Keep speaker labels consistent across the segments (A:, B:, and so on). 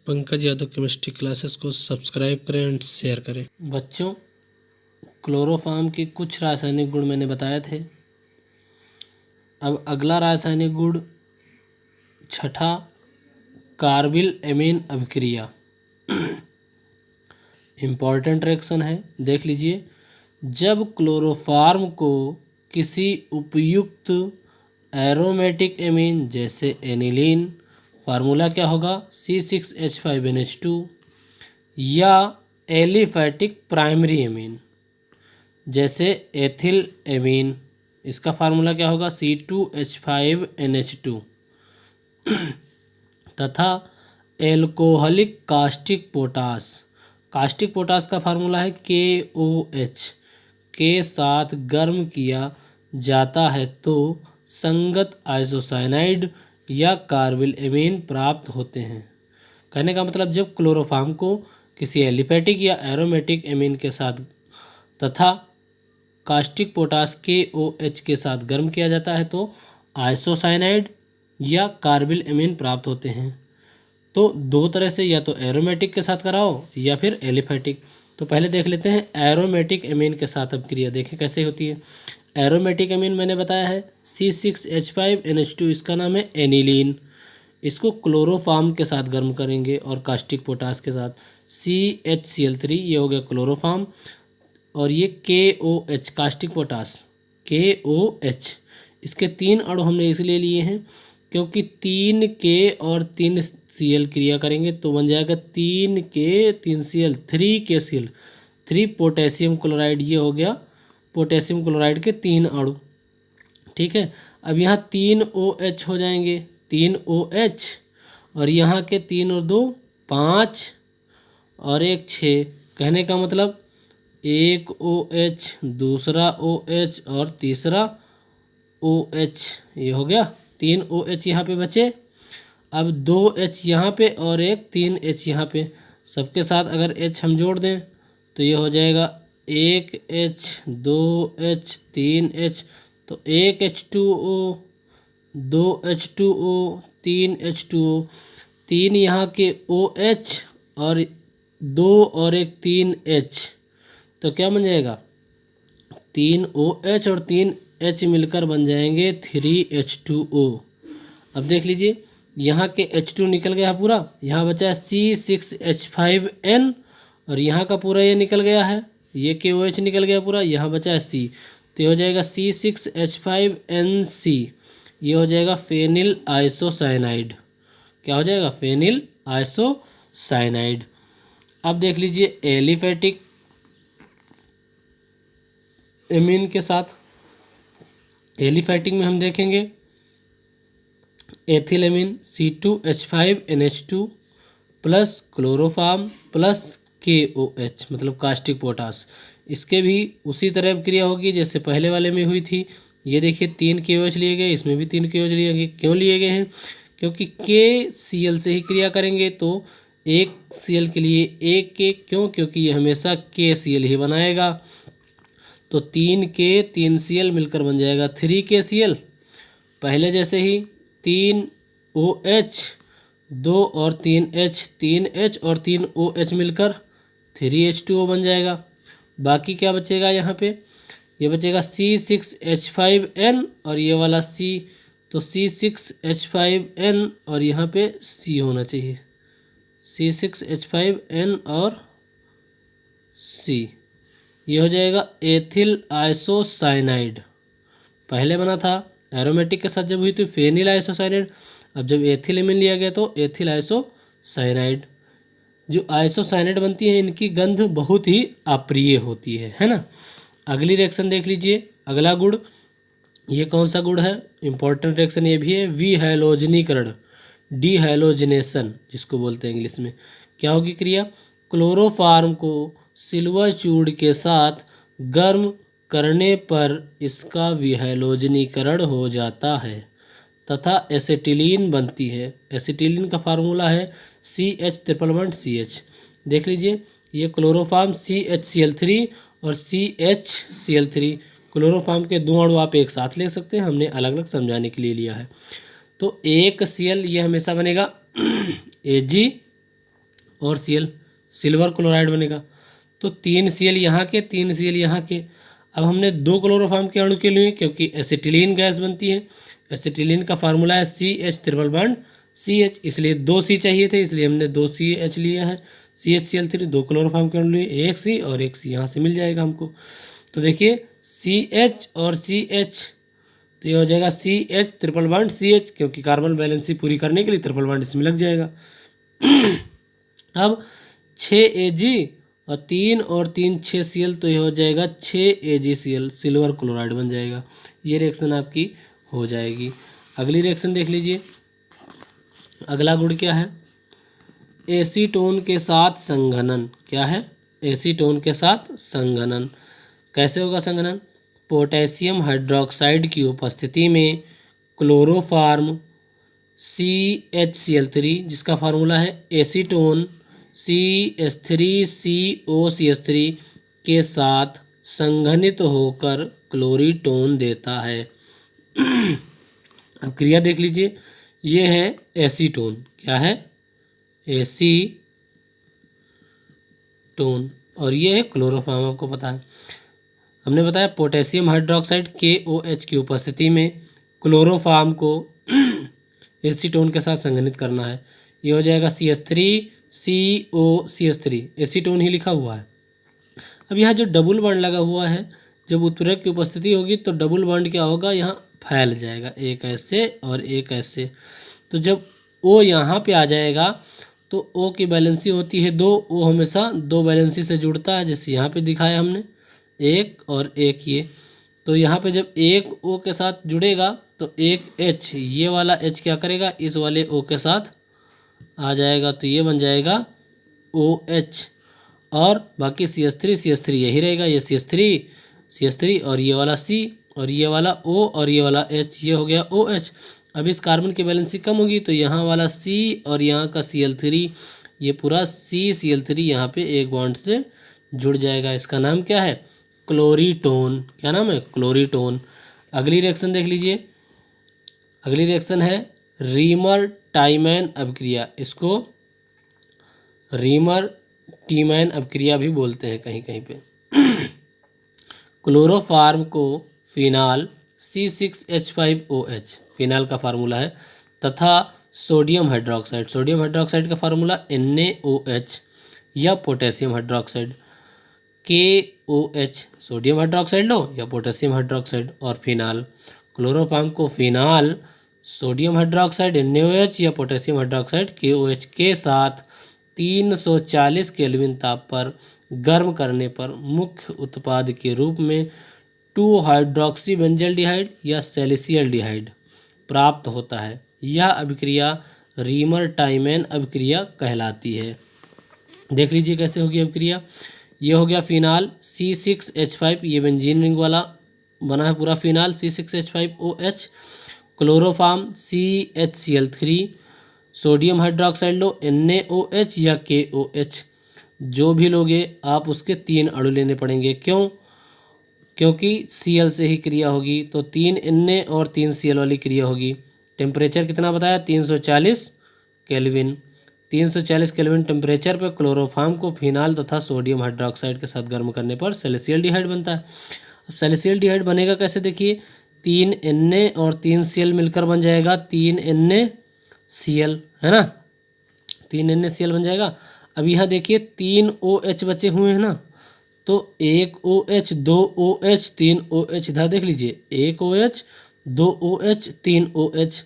A: Pankaj Yadav chemistry classes को subscribe करें and share करें।
B: बच्चों, क्लोरोफॉर्म के कुछ रासायनिक गुण मैंने बताए थे। अब अगला रासायनिक गुण छठा, कार्बिल एमीन अभिक्रिया। इम्पॉर्टेंट रिएक्शन है, देख लीजिए। जब क्लोरोफॉर्म को किसी उपयुक्त एरोमेटिक एमीन जैसे एनिलीन, फार्मूला क्या होगा C6H5NH2, या एलिफैटिक प्राइमरी एमीन जैसे एथिल एमीन, इसका फार्मूला क्या होगा C2H5NH2, तथा alcoholic caustic potash. Caustic potash का फार्मूला है KOH के साथ गर्म किया जाता है तो संगत आइसोसाइनाइड या कार्बिल एमीन प्राप्त होते हैं। कहने का मतलब, जब क्लोरोफॉर्म को किसी एलिफैटिक या एरोमेटिक एमीन के साथ तथा कास्टिक पोटास KOH के साथ गर्म किया जाता है तो आइसोसाइनाइड या कार्बिल एमीन प्राप्त होते हैं। तो दो तरह से, या तो एरोमेटिक के साथ कराओ या फिर एलिफैटिक। तो पहले देख लेते हैं एरोमेटिक एमीन के साथ अभिक्रिया, देखें कैसे होती है। एरोमेटिक एमीन मैंने बताया है C6H5NH2, इसका नाम है एनिलीन। इसको क्लोरोफॉर्म के साथ गर्म करेंगे और कास्टिक पोटास के साथ CHCl3, ये हो गया क्लोरोफॉर्म, और ये KOH कास्टिक पोटास KOH। इसके 3 अणु हमने इसलिए लिए हैं क्योंकि 3K और 3Cl क्रिया करेंगे तो बन जाएगा 3K 3Cl 3KCl 3 potassium chloride. ये हो गया पोटेशियम क्लोराइड के 3 अणु, ठीक है। अब यहाँ 3 OH हो जाएंगे, 3 OH, और यहाँ के 3 और 2 5 और 1 6। कहने का मतलब 1 OH, दूसरा OH और तीसरा OH, ये हो गया 3 OH यहाँ पे बचे। अब 2 H यहाँ पे और एक 3 H यहाँ पे, सबके साथ अगर H हम जोड़ दें तो ये हो जाएगा 1 H 2 H 3 H, तो 1 H2O 2 H2O 3 H2O, 3 यहाँ के OH और 2 और एक 3 H, तो क्या बन जाएगा 3 OH और 3 H मिलकर बन जाएंगे 3H2O। अब देख लीजिए, यहाँ के H2 निकल गया पूरा, यहाँ बचा है C6H5N, और यहाँ का पूरा ये निकल गया है, ये KOH निकल गया पूरा, यहाँ बचा है C, तो ये हो जाएगा C6H5NC। ये हो जाएगा फेनिल आइसोसाइनाइड। क्या हो जाएगा? Phenyl isocyanide. अब देख लीजिए एलिफैटिक एमीन के साथ, एलिफैटिक में हम देखेंगे ethyl amine C2H5NH2 plus chloroform plus KOH मतलब कास्टिक पोटास। इसके भी उसी तरह क्रिया होगी जैसे पहले वाले में हुई थी। ये देखिए 3 KOH लिए गए, इसमें भी 3 KOH लिए गए। क्यों लिए गए हैं? क्योंकि KCl से ही क्रिया करेंगे तो एक Cl के लिए एक K, क्यों? क्योंकि ये हमेशा KCl ही बनाएगा। तो 3K 3Cl मिलकर बन जाएगा 3KCl। पहले जैसे ही 3 OH 2 और 3 H, 3 H और 3 OH मिलकर 3H2O बन जाएगा। बाकी क्या बचेगा यहाँ पे? ये बचेगा C6H5N और ये वाला C, तो C6H5N और यहाँ पे C होना चाहिए, C6H5N और C। ये हो जाएगा एथिल आइसोसाइनाइड। पहले बना था एरोमेटिक के साथ जब हुई थी फेनिल आइसोसाइनाइड, अब जब एथिल एमीन लिया गया तो एथिल आइसोसाइनाइड। जो आइसोसाइनाइड बनती है इनकी गंध बहुत ही अप्रिय होती है ना। अगली रिएक्शन देख लीजिए, अगला गुण, ये कौन सा गुण है? इंपॉर्टेंट रिएक्शन ये भी है, विहैलोजनीकरण, डिहैलोजिनेशन जिसको बोलते हैं इंग्लिश में। क्या होगी क्रिया? क्लोरोफॉर्म को सिल्वर चूड़ के साथ गर्म करने पर इसका विहैलोजनीकरण हो जाता है तथा एसिटिलीन बनती है। एसिटिलीन का फार्मूला है CH111CH। देख लीजिए, ये क्लोरोफॉर्म CHCl3 और CHCl3, क्लोरोफॉर्म के 2 अणु आप एक साथ ले सकते हैं, हमने अलग अलग समझाने के लिए लिया है। तो एक Cl ये हमेशा बनेगा Ag और Cl सिल्वर क्लोराइड बनेगा। तो 3 Cl यहाँ के, 3 Cl यहाँ के। अब हमने 2 क्लोरोफॉर्म के अणु के लिए, क्योंकि एसिटिलीन गैस बनती है, एसिटिलीन का फार्मूला है CH ट्रिपल बॉन्ड CH, इसलिए 2 C चाहिए थे, इसलिए हमने 2 CH लिया है, CHCl3। 2 क्लोरोफॉर्म के अणु लिए, एक C और एक C यहाँ से मिल जाएगा हमको। तो देखिए CH और CH, तो ये हो जाएगा CH ट्रिपल बॉन्ड CH, क्योंकि कार्बन बैलेंसी पूरी करने के लिए ट्रिपल बॉन्ड इसमें लग जाएगा। अब 6 Ag और 3 और 3 6 Cl, तो ये हो जाएगा 6 AgCl, सिल्वर क्लोराइड बन जाएगा। ये रिएक्शन आपकी हो जाएगी। अगली रिएक्शन देख लीजिए। अगला गुण क्या है? एसीटोन के साथ संघनन। क्या है? एसीटोन के साथ संघनन। कैसे होगा संघनन? पोटेशियम हाइड्रोक्साइड की उपस्थिति में क्लोरोफॉर्म CHCl3, जिसका फार्मूला है एसीटोन CH3COCH3 के साथ संघनित होकर क्लोरीटोन देता है। अब क्रिया देख लीजिए। ये है एसीटोन। क्या है? एसीटोन। और ये है क्लोरोफॉर्म, आपको पता है। हमने बताया पोटेशियम हाइड्रोक्साइड KOH की उपस्थिति में क्लोरोफॉर्म को एसीटोन के साथ संघनित करना है। ये हो जाएगा CH3COCH3, एसीटोन ही लिखा हुआ है। अब यहाँ जो डबल बॉन्ड लगा हुआ है, जब उत्प्रेरक की उपस्थिति होगी तो डबल बॉन्ड क्या होगा? यहाँ फैल जाएगा, एक ऐसे और एक ऐसे। तो जब O यहाँ पे आ जाएगा तो O की बैलेंसी होती है 2। O हमेशा 2 बैलेंसी से जुड़ता है, जैसे यहाँ पे दिखाया हमने, एक और एक ये। तो यहाँ पे जब एक O के साथ जुड़ेगा तो एक H, ये वाला H क्या करेगा? इस वाले O के साथ आ जाएगा, तो ये बन जाएगा OH। और बाकी CH3 यही रहेगा, ये CH3 और ये वाला C और ये वाला O और ये वाला H, ये हो गया OH। अब इस कार्बन की बैलेंसी कम होगी तो यहाँ वाला C और यहाँ का Cl3, ये पूरा CCl3 यहाँ पे एक बॉन्ड से जुड़ जाएगा। इसका नाम क्या है? क्लोरीटोन। क्या नाम है? क्लोरीटोन। अगली रिएक्शन देख लीजिए। अगली रिएक्शन है रीमर टाइमैन अभिक्रिया। इसको रीमर टीमैन अभिक्रिया भी बोलते हैं कहीं कहीं पे। क्लोरोफॉर्म को फिनाल C6H5OH, फिनाल का फार्मूला है, तथा सोडियम हाइड्रोक्साइड का फार्मूला NaOH या potassium hydroxide KOH। Sodium hydroxide लो या पोटेशियम हाइड्रोक्साइड, और फिनाल। क्लोरोफॉर्म को फिनाल सोडियम हाइड्रोक्साइड NaOH या पोटेशियम हाइड्रोक्साइड KOH के साथ 340 केल्विन ताप पर गर्म करने पर मुख्य उत्पाद के रूप में 2 हाइड्रोक्सी बेंजल्डिहाइड या सैलिसिल्डिहाइड प्राप्त होता है। यह अभिक्रिया रीमर टाइमैन अभिक्रिया कहलाती है। देख लीजिए कैसे होगी अभिक्रिया। ये हो गया फिनाल C6H5, ये बेंजीन रिंग वाला बना है पूरा phenol C6H5OH। Chloroform CHCl3, sodium hydroxide लो NaOH या KOH, जो भी लोगे आप उसके 3 अणु लेने पड़ेंगे। क्यों? क्योंकि Cl से ही क्रिया होगी, तो 3 Na और 3 Cl वाली क्रिया होगी। टेम्परेचर कितना बताया? 340 केल्विन। 340 केल्विन टेम्परेचर पर क्लोरोफॉर्म को फिनाल तथा सोडियम हाइड्रोक्साइड के साथ गर्म करने पर सैलिसिल्डिहाइड बनता है। अब सैलिसिल्डिहाइड बनेगा कैसे? देखिए 3 Na और 3 Cl मिलकर बन जाएगा 3 NaCl, है ना? 3 NaCl बन जाएगा। अब यहाँ देखिए 3 OH बचे हुए हैं ना, तो 1 OH 2 OH 3 OH, इधर देख लीजिए 1 OH 2 OH 3 OH।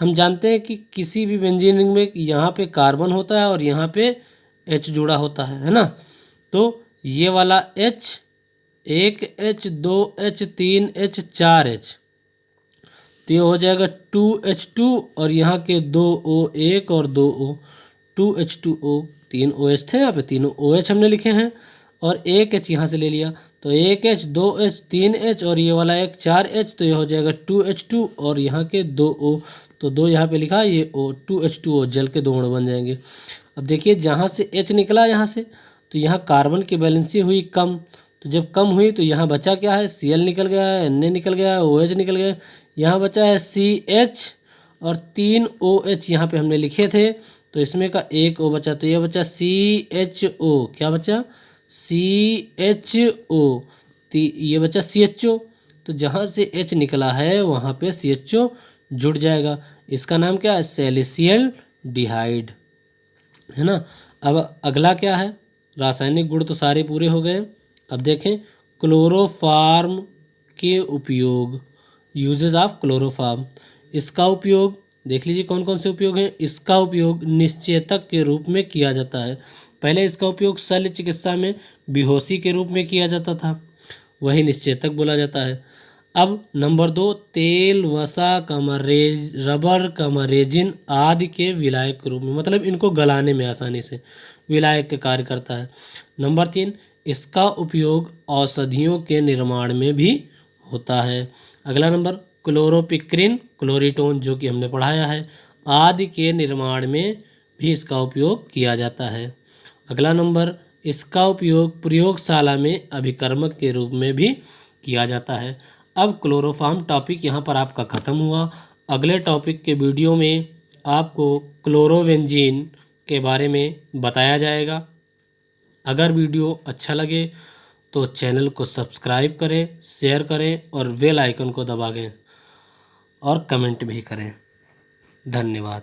B: हम जानते हैं कि किसी भी बेंजीन रिंग में यहाँ पे कार्बन होता है और यहाँ पे H जुड़ा होता है ना? तो ये वाला H, 1 H 2 H 3 H 4 H, तो ये हो जाएगा 2H2 और यहाँ के 2 O, 1 और 2 O, 2H2O। 3 OH थे यहाँ पे, तीनों OH हमने लिखे हैं, और 1 H यहाँ से ले लिया, तो 1 H 2 H 3 H और ये वाला एक 4 H, तो ये हो जाएगा 2H2 और यहाँ के 2 O, तो 2 यहाँ पे लिखा, ये O, 2H2O जल के 2 अणु बन जाएंगे। अब देखिए जहाँ से H निकला यहाँ से, तो यहाँ कार्बन की बैलेंसी हुई कम, तो जब कम हुई तो यहाँ बचा क्या है? Cl निकल गया है, Na निकल गया है, OH निकल गया है, यहाँ बचा है CH और 3 OH यहाँ पे हमने लिखे थे, तो इसमें का एक ओ बचा, तो ये बचा CHO, क्या बचा CHO, ये बचा CHO। तो जहाँ से H निकला है वहाँ पे CHO जुड़ जाएगा। इसका नाम क्या है, सैलिसियल डिहाइड, है ना। अब अगला क्या है, रासायनिक गुण तो सारे पूरे हो गए। अब देखें क्लोरोफार्म के उपयोग, यूजेस ऑफ क्लोरोफार्म। इसका उपयोग देख लीजिए कौन कौन से उपयोग हैं। इसका उपयोग निश्चेतक के रूप में किया जाता है। पहले इसका उपयोग शल्य चिकित्सा में बेहोशी के रूप में किया जाता था, वही निश्चेतक बोला जाता है। अब नंबर 2, तेल, वसा, कमरेज, रबर, कमरेजिन आदि के विलायक के रूप में, मतलब इनको गलाने में आसानी से विलायक के कार्य करता है। नंबर 3, इसका उपयोग औषधियों के निर्माण में भी होता है। अगला नंबर क्लोरोपिक्रिन, क्लोरीटोन जो कि हमने पढ़ाया है, आदि के निर्माण में भी इसका उपयोग किया जाता है। अगला नंबर, इसका उपयोग प्रयोगशाला में अभिकर्मक के रूप में भी किया जाता है। अब क्लोरोफार्म टॉपिक यहाँ पर आपका ख़त्म हुआ। अगले टॉपिक के वीडियो में आपको क्लोरोवेंजीन के बारे में बताया जाएगा। अगर वीडियो अच्छा लगे तो चैनल को सब्सक्राइब करें, शेयर करें और बेल आइकन को दबा दें और कमेंट भी करें। धन्यवाद।